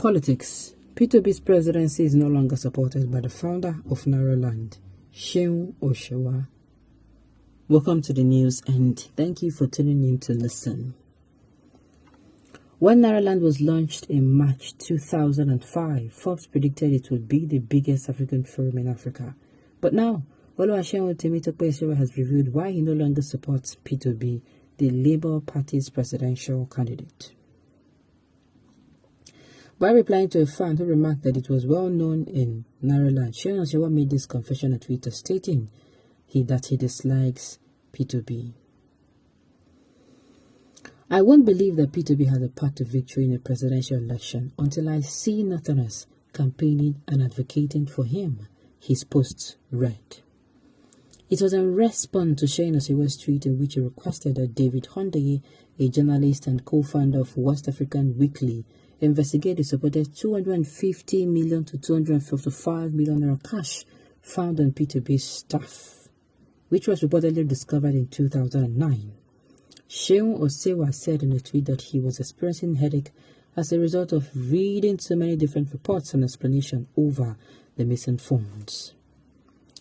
Politics. P2B's presidency is no longer supported by the founder of Nairaland, Seun Oshewa. Welcome to the news and thank you for tuning in to listen. When Nairaland was launched in March 2005, Forbes predicted it would be the biggest African forum in Africa. But now, Oluwaseun Temitope has revealed why he no longer supports P2B, the Labour Party's presidential candidate. By replying to a fan who remarked that it was well known in Nairaland, Seun Oshewa made this confession on Twitter, stating that he dislikes P2B. I won't believe that P2B has a path to victory in a presidential election until I see Northerners campaigning and advocating for him, his post read. It was in response to Seun Oshewa's tweet in which he requested that David Hundeyi, a journalist and co-founder of West African Weekly, investigate the supported 250 million to 255 million naira cash found on P2B's staff, which was reportedly discovered in 2009. Seun Oshewa said in a tweet that he was experiencing headache as a result of reading so many different reports and explanations over the missing funds.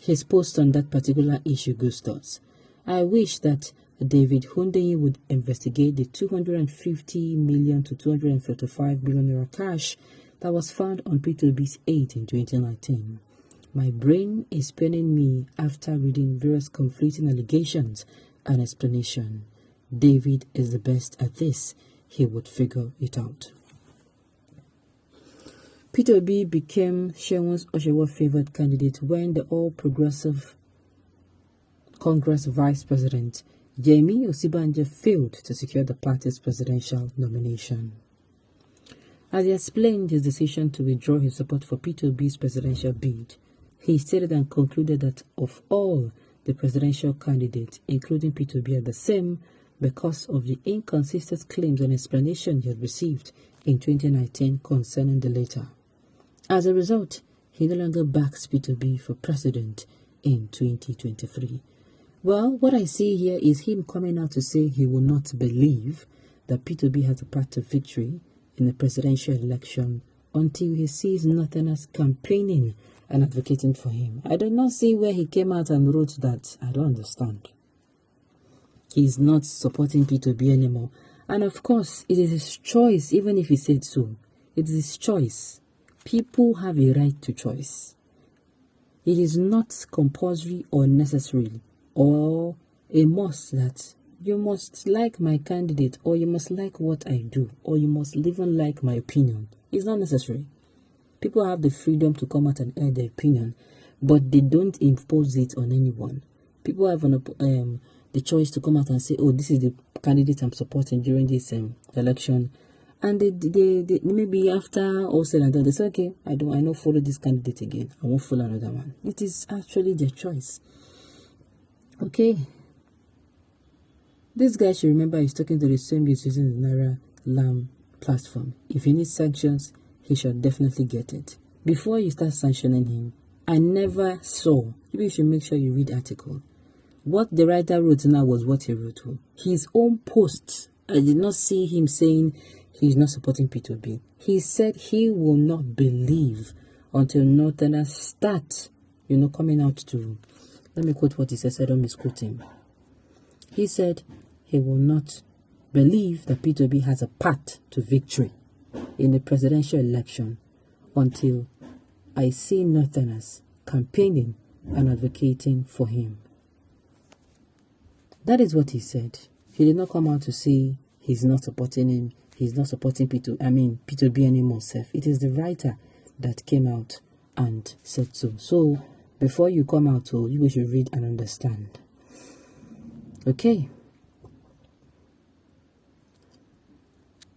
His post on that particular issue goes thus: I wish that David Hundeyi would investigate the 250 million to 245 billion naira cash that was found on P2B's aid in 2019. My brain is paining me after reading various conflicting allegations and explanation. David is the best at this. He would figure it out. P2B became Seun Oshewa's favored candidate when the All Progressive Congress Vice President Yemi Osinbajo failed to secure the party's presidential nomination. As he explained his decision to withdraw his support for P2B's presidential bid, he stated and concluded that of all the presidential candidates, including P2B, are the same because of the inconsistent claims and explanations he had received in 2019 concerning the latter. As a result, he no longer backs P2B for president in 2023. Well, what I see here is him coming out to say he will not believe that P2B has a path to victory in the presidential election until he sees Northerners campaigning and advocating for him. I do not see where he came out and wrote that. I don't understand. He's not supporting P2B anymore. And of course, it is his choice, even if he said so. It is his choice. People have a right to choice. It is not compulsory or necessary or a must that you must like my candidate or you must like what I do or you must even like my opinion. It's not necessary. People have the freedom to come out and air their opinion, but they don't impose it on anyone. People have the choice to come out and say, oh, this is the candidate I'm supporting during this election. And they maybe after all said and done, they say, okay, I don't follow this candidate again. I won't follow another one. It is actually their choice. Okay. This guy should remember he's talking to the same using the Nairaland platform. If he needs sanctions, he should definitely get it. Before you start sanctioning him, I never saw, maybe you should make sure you read the article. What the writer wrote now was what he wrote. His own post, I did not see him saying he's not supporting P2B. He said he will not believe until Northerners start, coming out to... Let me quote what he said, so I don't misquote him. He said he will not believe that P2B has a path to victory in the presidential election until I see Northerners campaigning and advocating for him. That is what he said. He did not come out to say he's not supporting him. He's not supporting P2B anymore. It is the writer that came out and said so. So before you come out, you should read and understand. Okay.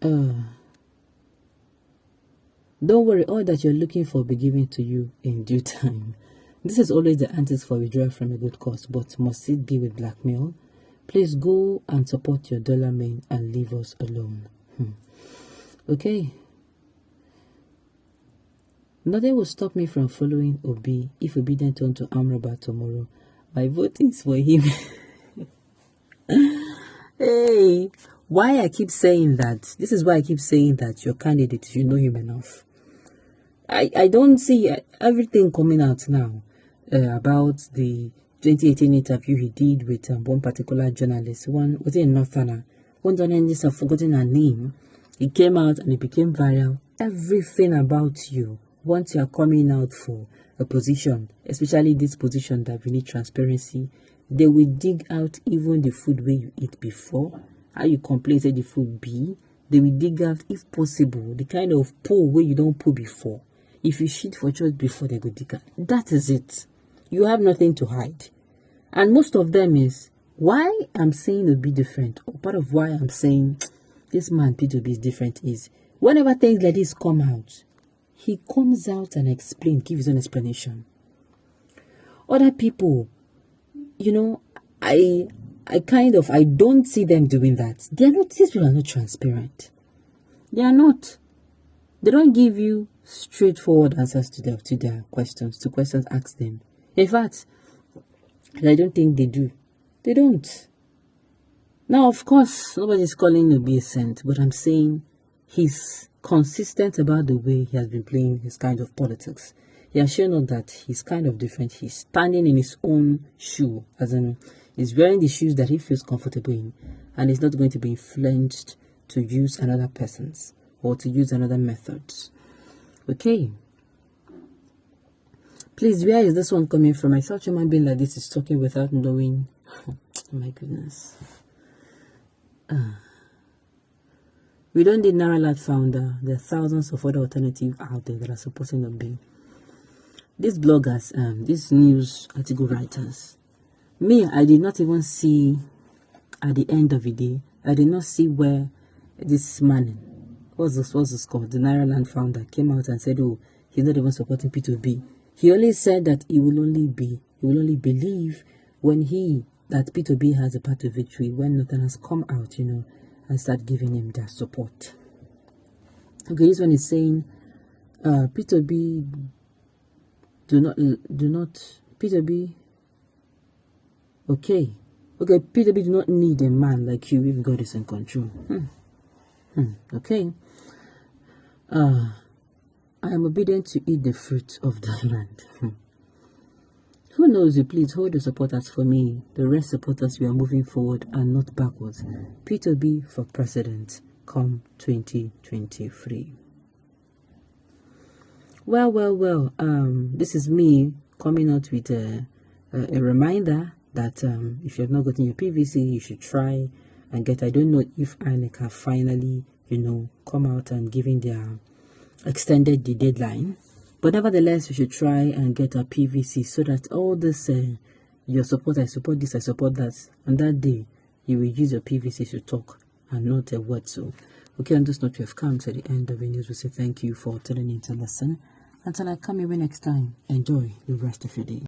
Don't worry, all that you're looking for will be given to you in due time. This is always the antics for withdrawal from a good cause, but must it be with blackmail? Please go and support your dollar main and leave us alone. Okay. Nothing will stop me from following Obi if Obi then turn to arm robber tomorrow. My vote is for him. Hey, why I keep saying that? This is why I keep saying that your candidate, you know him enough. I don't see everything coming out now about the 2018 interview he did with one particular journalist. One was it a Northerner? One journalist, I've forgotten her name. He came out and it became viral. Everything about you, once you are coming out for a position, especially this position that we need transparency, they will dig out even the food where you eat before, how you complain say the food be. They will dig out, if possible, the kind of poo where you don't poo before. If you shit for church before, they go dig out. That is it. You have nothing to hide. And most of them is why I'm saying it'll be different. Or part of why I'm saying this man P2B is different is whenever things like this come out, he comes out and explains, gives his own explanation. Other people, you know, I don't see them doing that. These people are not transparent. They are not. They don't give you straightforward answers to their questions, to questions asked them. In fact, I don't think they do. They don't. Now, of course, nobody's calling him a saint, but I'm saying he's consistent about the way he has been playing his kind of politics. He has shown us that he's kind of different. He's standing in his own shoe, as in he's wearing the shoes that he feels comfortable in, and he's not going to be influenced to use another person's or to use another methods. Okay. Please, where is this one coming from? I thought human being like this is talking without knowing. Oh my goodness. We don't need Nairaland founder. There are thousands of other alternatives out there that are supposed to be. These bloggers, these news article writers, me, I did not even see at the end of the day, I did not see where this man, what's this called, the Nairaland founder, came out and said, oh, he's not even supporting P2B. He only said that he will only believe when that P2B has a part of victory, when nothing has come out, and start giving him their support. Okay, this one is saying, P2B do not P2B. Okay, P2B do not need a man like you if God is in control. Okay. I am obedient to eat the fruit of the land. Who knows you? Please hold the supporters for me. The rest supporters, we are moving forward and not backwards. P2B for president come 2023. Well. This is me coming out with a reminder that if you have not gotten your PVC, you should try and get. I don't know if INEC have finally, come out and giving their extended the deadline, but nevertheless, we should try and get a PVC so that all this your support, I support this, I support that, on that day you will use your PVC to talk and not a word. So, okay, on this note, we have come to the end of the news. We say thank you for tuning in to listen. Until I come here next time, enjoy the rest of your day.